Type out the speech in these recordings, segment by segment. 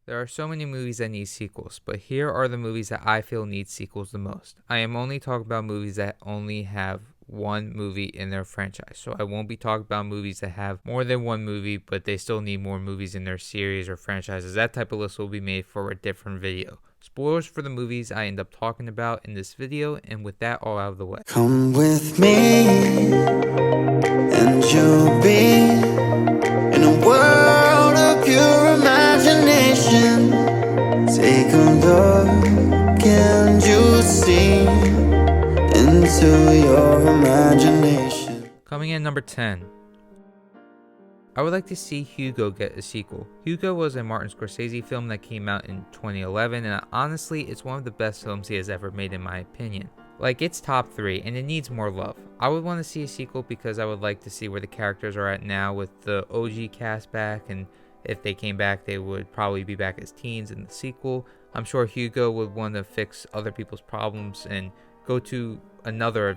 There are so many movies that need sequels, but here are the movies that I feel need sequels the most. I am only talking about movies that only have one movie in their franchise. So I won't be talking about movies that have more than one movie, but they still need more movies in their series or franchises. That type of list will be made for a different video. Spoilers for the movies I end up talking about in this video, and with that all out of the way. Come with me, and you'll be in a world of pure imagination. Take a look and you'll see into your imagination. Coming in number 10. I would like to see Hugo get a sequel. Hugo was a Martin Scorsese film that came out in 2011, and honestly, it's one of the best films he has ever made in my opinion. Like, it's top 3, and it needs more love. I would want to see a sequel because I would like to see where the characters are at now with the OG cast back, and if they came back, they would probably be back as teens in the sequel. I'm sure Hugo would want to fix other people's problems and go on another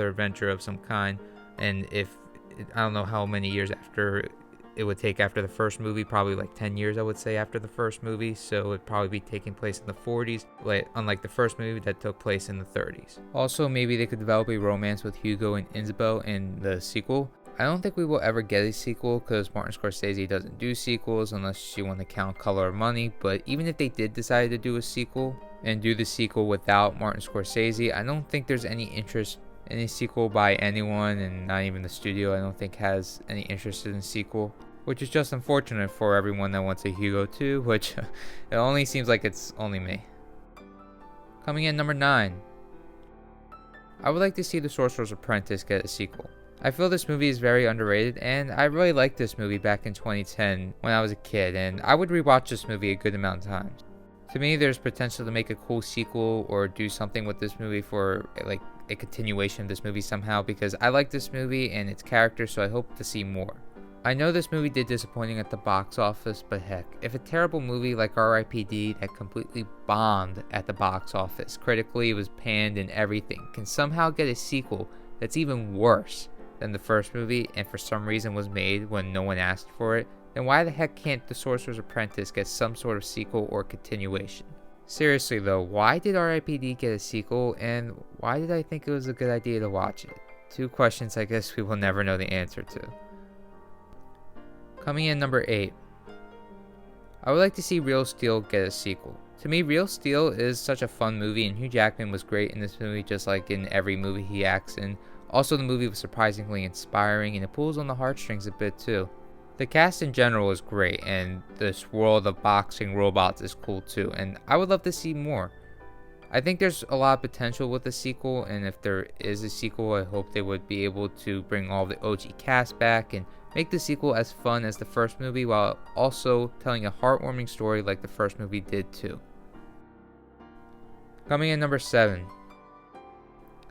adventure of some kind, and I don't know how many years after it would take after the first movie, probably like 10 years I would say after the first movie, so it'd probably be taking place in the 40s, unlike the first movie that took place in the 30s. Also, maybe they could develop a romance with Hugo and Isabel in the sequel. I don't think we will ever get a sequel because Martin Scorsese doesn't do sequels unless you want to count Color of Money, but even if they did decide to do a sequel and do the sequel without Martin Scorsese, I don't think there's any interest in a sequel by anyone, and not even the studio I don't think has any interest in a sequel, which is just unfortunate for everyone that wants a Hugo 2, which it only seems like it's only me. Coming in number 9. I would like to see The Sorcerer's Apprentice get a sequel. I feel this movie is very underrated, and I really liked this movie back in 2010 when I was a kid, and I would rewatch this movie a good amount of times. To me, there's potential to make a cool sequel or do something with this movie for like a continuation of this movie somehow, because I like this movie and its character, so I hope to see more. I know this movie did disappointing at the box office, but heck, if a terrible movie like R.I.P.D. that completely bombed at the box office, critically was panned and everything, can somehow get a sequel that's even worse than the first movie and for some reason was made when no one asked for it, then why the heck can't The Sorcerer's Apprentice get some sort of sequel or continuation? Seriously though, why did R.I.P.D. get a sequel, and why did I think it was a good idea to watch it? 2 questions I guess we will never know the answer to. Coming in number 8. I would like to see Real Steel get a sequel. To me, Real Steel is such a fun movie, and Hugh Jackman was great in this movie just like in every movie he acts in. Also, the movie was surprisingly inspiring, and it pulls on the heartstrings a bit too. The cast in general is great, and this world of boxing robots is cool too, and I would love to see more. I think there's a lot of potential with the sequel, and if there is a sequel, I hope they would be able to bring all the OG cast back and make the sequel as fun as the first movie while also telling a heartwarming story like the first movie did too. Coming in number 7.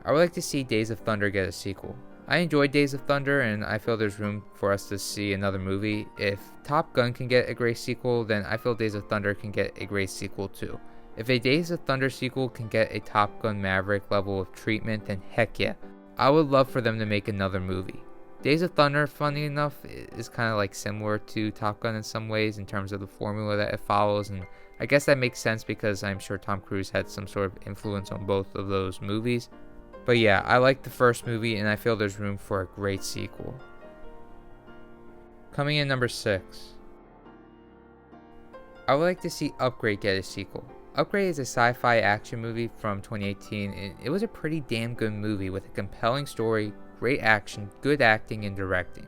I would like to see Days of Thunder get a sequel. I enjoyed Days of Thunder, and I feel there's room for us to see another movie. If Top Gun can get a great sequel, then I feel Days of Thunder can get a great sequel too. If a Days of Thunder sequel can get a Top Gun Maverick level of treatment, then heck yeah. I would love for them to make another movie. Days of Thunder, funny enough, is kind of like similar to Top Gun in some ways in terms of the formula that it follows, and I guess that makes sense because I'm sure Tom Cruise had some sort of influence on both of those movies. But yeah, I like the first movie, and I feel there's room for a great sequel. Coming in number 6. I would like to see Upgrade get a sequel. Upgrade is a sci-fi action movie from 2018, and it was a pretty damn good movie with a compelling story, great action, good acting, and directing.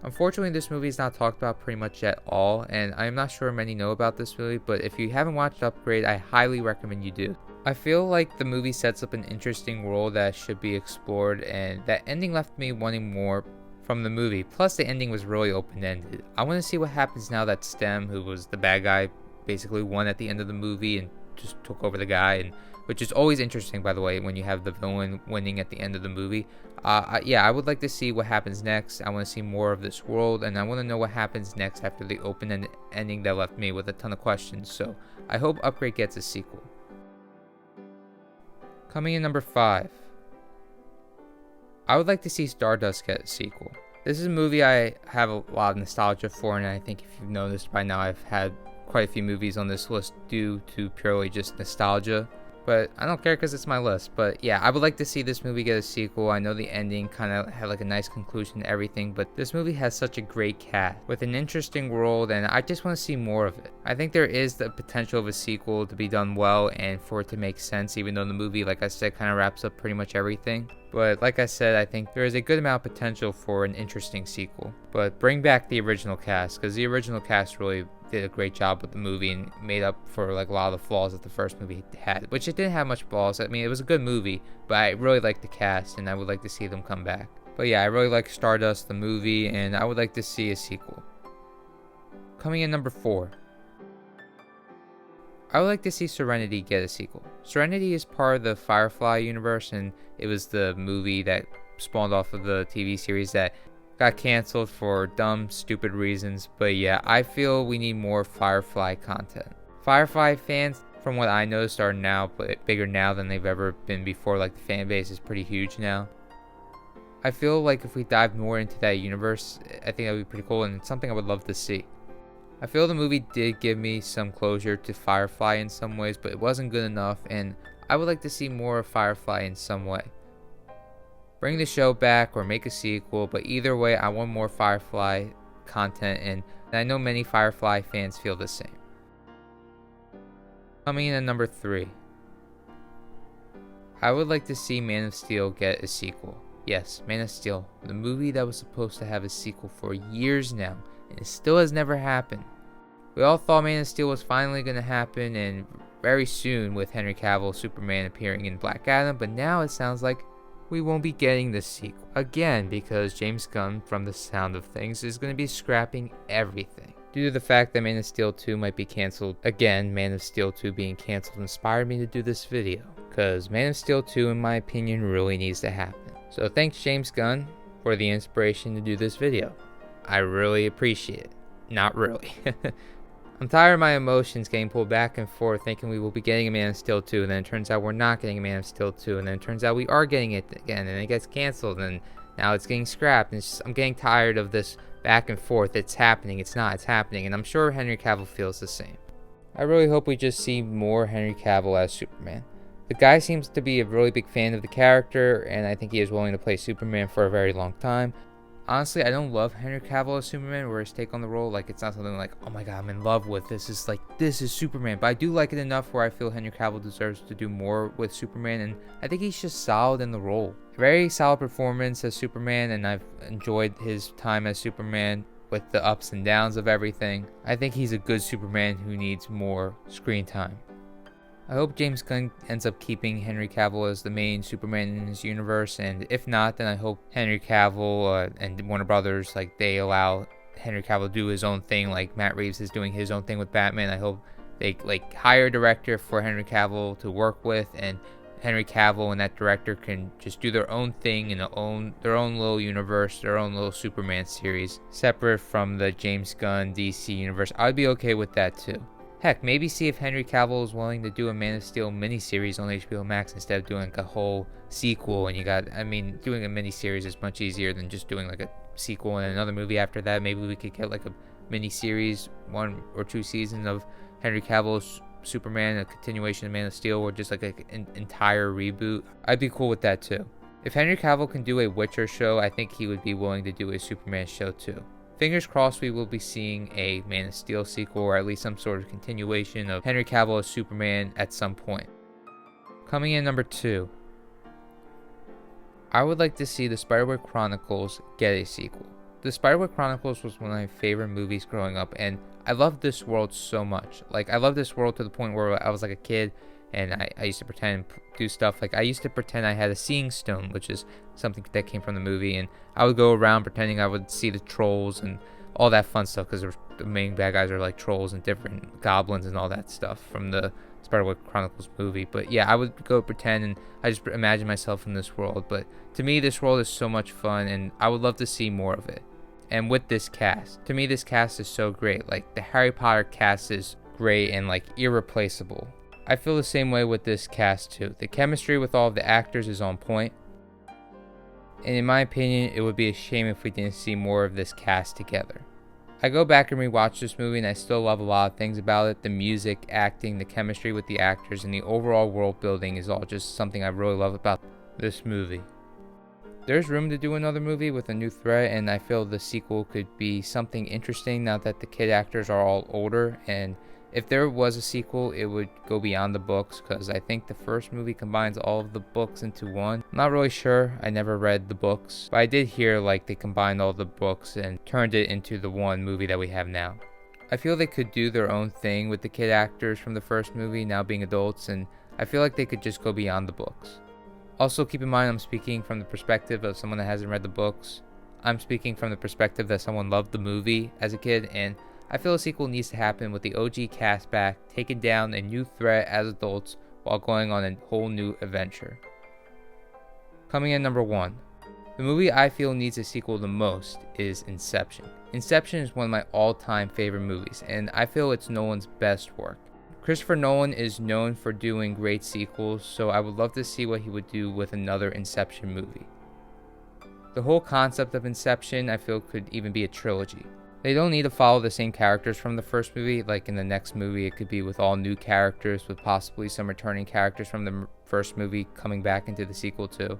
Unfortunately, this movie is not talked about pretty much at all, and I'm not sure many know about this movie, but if you haven't watched Upgrade, I highly recommend you do. I feel like the movie sets up an interesting world that should be explored, and that ending left me wanting more from the movie. Plus, the ending was really open-ended. I want to see what happens now that Stem, who was the bad guy, basically won at the end of the movie and just took over the guy, and which is always interesting, by the way, when you have the villain winning at the end of the movie. I would like to see what happens next. I want to see more of this world, and I want to know what happens next after the open-ended ending that left me with a ton of questions. So I hope Upgrade gets a sequel. Coming in number 5. I would like to see Stardust get a sequel. This is a movie I have a lot of nostalgia for, and I think if you've noticed by now, I've had quite a few movies on this list due to purely just nostalgia. But I don't care because it's my list. But yeah, I would like to see this movie get a sequel. I know the ending kind of had like a nice conclusion to everything, but this movie has such a great cast with an interesting world, and I just want to see more of it. I think there is the potential of a sequel to be done well and for it to make sense, even though the movie, like I said, kind of wraps up pretty much everything. But like I said, I think there is a good amount of potential for an interesting sequel. But bring back the original cast, because the original cast really did a great job with the movie and made up for like a lot of the flaws that the first movie had, which it didn't have much flaws. I mean, it was a good movie, but I really liked the cast and I would like to see them come back. But yeah, I really like Stardust the movie, and I would like to see a sequel. Coming in number 4, I would like to see Serenity get a sequel. Serenity is part of the Firefly universe, and it was the movie that spawned off of the TV series that got canceled for dumb, stupid reasons. But yeah, I feel we need more Firefly content. Firefly fans, from what I noticed, are now bigger now than they've ever been before. Like, the fan base is pretty huge now. I feel like if we dive more into that universe, I think that would be pretty cool, and it's something I would love to see. I feel the movie did give me some closure to Firefly in some ways, but it wasn't good enough, and I would like to see more of Firefly in some way. Bring the show back or make a sequel, but either way, I want more Firefly content, and I know many Firefly fans feel the same. Coming in at number 3, I would like to see Man of Steel get a sequel. Yes, Man of Steel, the movie that was supposed to have a sequel for years now, and it still has never happened. We all thought Man of Steel was finally going to happen, and very soon, with Henry Cavill Superman appearing in Black Adam, but now it sounds like we won't be getting the sequel again, because James Gunn, from the sound of things, is going to be scrapping everything. Due to the fact that Man of Steel 2 might be cancelled again, Man of Steel 2 being cancelled inspired me to do this video, because Man of Steel 2, in my opinion, really needs to happen. So thanks James Gunn for the inspiration to do this video. I really appreciate it. Not really. I'm tired of my emotions getting pulled back and forth, thinking we will be getting a Man of Steel 2, and then it turns out we're not getting a Man of Steel 2, and then it turns out we are getting it again, and it gets canceled, and now it's getting scrapped, and I'm getting tired of this back and forth. It's happening, it's not, it's happening, and I'm sure Henry Cavill feels the same. I really hope we just see more Henry Cavill as Superman. The guy seems to be a really big fan of the character, and I think he is willing to play Superman for a very long time. Honestly, I don't love Henry Cavill as Superman, or his take on the role. Like, it's not something like, oh my god, I'm in love with this. This is Superman. But I do like it enough where I feel Henry Cavill deserves to do more with Superman, and I think he's just solid in the role. Very solid performance as Superman, and I've enjoyed his time as Superman with the ups and downs of everything. I think he's a good Superman who needs more screen time. I hope James Gunn ends up keeping Henry Cavill as the main Superman in his universe, and if not, then I hope Henry Cavill and Warner Brothers, like, they allow Henry Cavill to do his own thing, like Matt Reeves is doing his own thing with Batman. I hope they hire a director for Henry Cavill to work with, and Henry Cavill and that director can just do their own thing in their own little universe, their own little Superman series, separate from the James Gunn DC universe. I'd be okay with that too. Heck, maybe see if Henry Cavill is willing to do a Man of Steel miniseries on HBO Max instead of doing like a whole sequel. And doing a miniseries is much easier than just doing like a sequel and another movie after that. Maybe we could get like a miniseries, 1 or 2 seasons of Henry Cavill's Superman, a continuation of Man of Steel, or just like an entire reboot. I'd be cool with that too. If Henry Cavill can do a Witcher show, I think he would be willing to do a Superman show too. Fingers crossed we will be seeing a Man of Steel sequel, or at least some sort of continuation of Henry Cavill as Superman at some point. Coming in number 2, I would like to see the Spider-Web Chronicles get a sequel. The Spider-Web Chronicles was one of my favorite movies growing up, and I loved this world so much. Like, I loved this world to the point where I was like a kid, and I used to pretend and do stuff. Like, I used to pretend I had a seeing stone, which is something that came from the movie, and I would go around pretending I would see the trolls and all that fun stuff, because the main bad guys are like trolls and different goblins and all that stuff from the Spider-Web Chronicles movie. But yeah, I would go pretend, and I just imagine myself in this world. But to me, this world is so much fun, and I would love to see more of it. And with this cast, to me, this cast is so great. Like, the Harry Potter cast is great and like irreplaceable. I feel the same way with this cast too. The chemistry with all of the actors is on point. and in my opinion, it would be a shame if we didn't see more of this cast together. I go back and rewatch this movie and I still love a lot of things about it. The music, acting, the chemistry with the actors, and the overall world building is all just something I really love about this movie. There's room to do another movie with a new threat, and I feel the sequel could be something interesting now that the kid actors are all older, and if there was a sequel, it would go beyond the books, because I think the first movie combines all of the books into one. I'm not really sure, I never read the books, but I did hear like they combined all the books and turned it into the one movie that we have now. I feel they could do their own thing with the kid actors from the first movie now being adults, and I feel like they could just go beyond the books. Also, keep in mind I'm speaking from the perspective of someone that hasn't read the books. I'm speaking from the perspective that someone loved the movie as a kid, and I feel a sequel needs to happen with the OG cast back, taking down a new threat as adults while going on a whole new adventure. Coming in number 1. The movie I feel needs a sequel the most is Inception. Inception is one of my all-time favorite movies, and I feel it's Nolan's best work. Christopher Nolan is known for doing great sequels, so I would love to see what he would do with another Inception movie. The whole concept of Inception I feel could even be a trilogy. They don't need to follow the same characters from the first movie, like in the next movie it could be with all new characters with possibly some returning characters from the first movie coming back into the sequel too.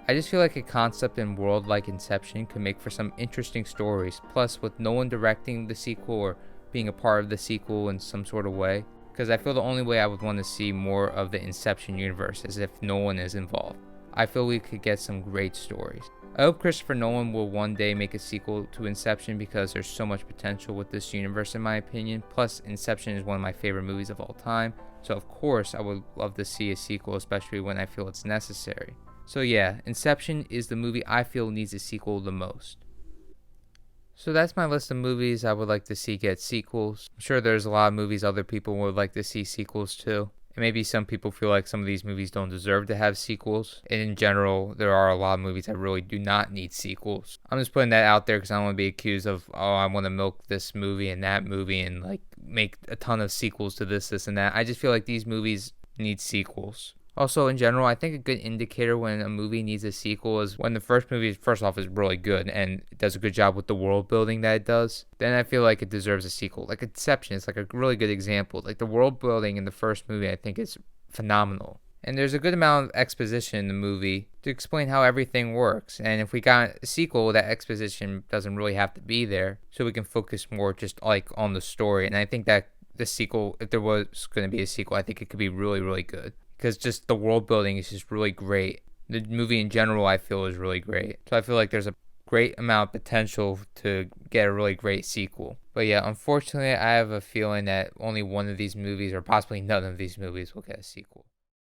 I just feel like a concept and world like Inception could make for some interesting stories, plus with Nolan directing the sequel or being a part of the sequel in some sort of way, because I feel the only way I would want to see more of the Inception universe is if Nolan is involved. I feel we could get some great stories. I hope Christopher Nolan will one day make a sequel to Inception because there's so much potential with this universe in my opinion. Plus, Inception is one of my favorite movies of all time, so of course I would love to see a sequel, especially when I feel it's necessary. So yeah, Inception is the movie I feel needs a sequel the most. So that's my list of movies I would like to see get sequels. I'm sure there's a lot of movies other people would like to see sequels to. And maybe some people feel like some of these movies don't deserve to have sequels. And in general, there are a lot of movies that really do not need sequels. I'm just putting that out there because I don't want to be accused of, oh, I want to milk this movie and that movie and like make a ton of sequels to this, and that. I just feel like these movies need sequels. Also, in general, I think a good indicator when a movie needs a sequel is when the first movie, first off, is really good and it does a good job with the world building that it does. Then I feel like it deserves a sequel. Like Inception is like a really good example. Like the world building in the first movie, I think is phenomenal. And there's a good amount of exposition in the movie to explain how everything works. And if we got a sequel, that exposition doesn't really have to be there. So we can focus more just like on the story. And I think that the sequel, if there was going to be a sequel, I think it could be really, really good. Because just the world building is just really great. The movie in general, I feel, is really great. So I feel like there's a great amount of potential to get a really great sequel. But yeah, unfortunately, I have a feeling that only one of these movies, or possibly none of these movies, will get a sequel.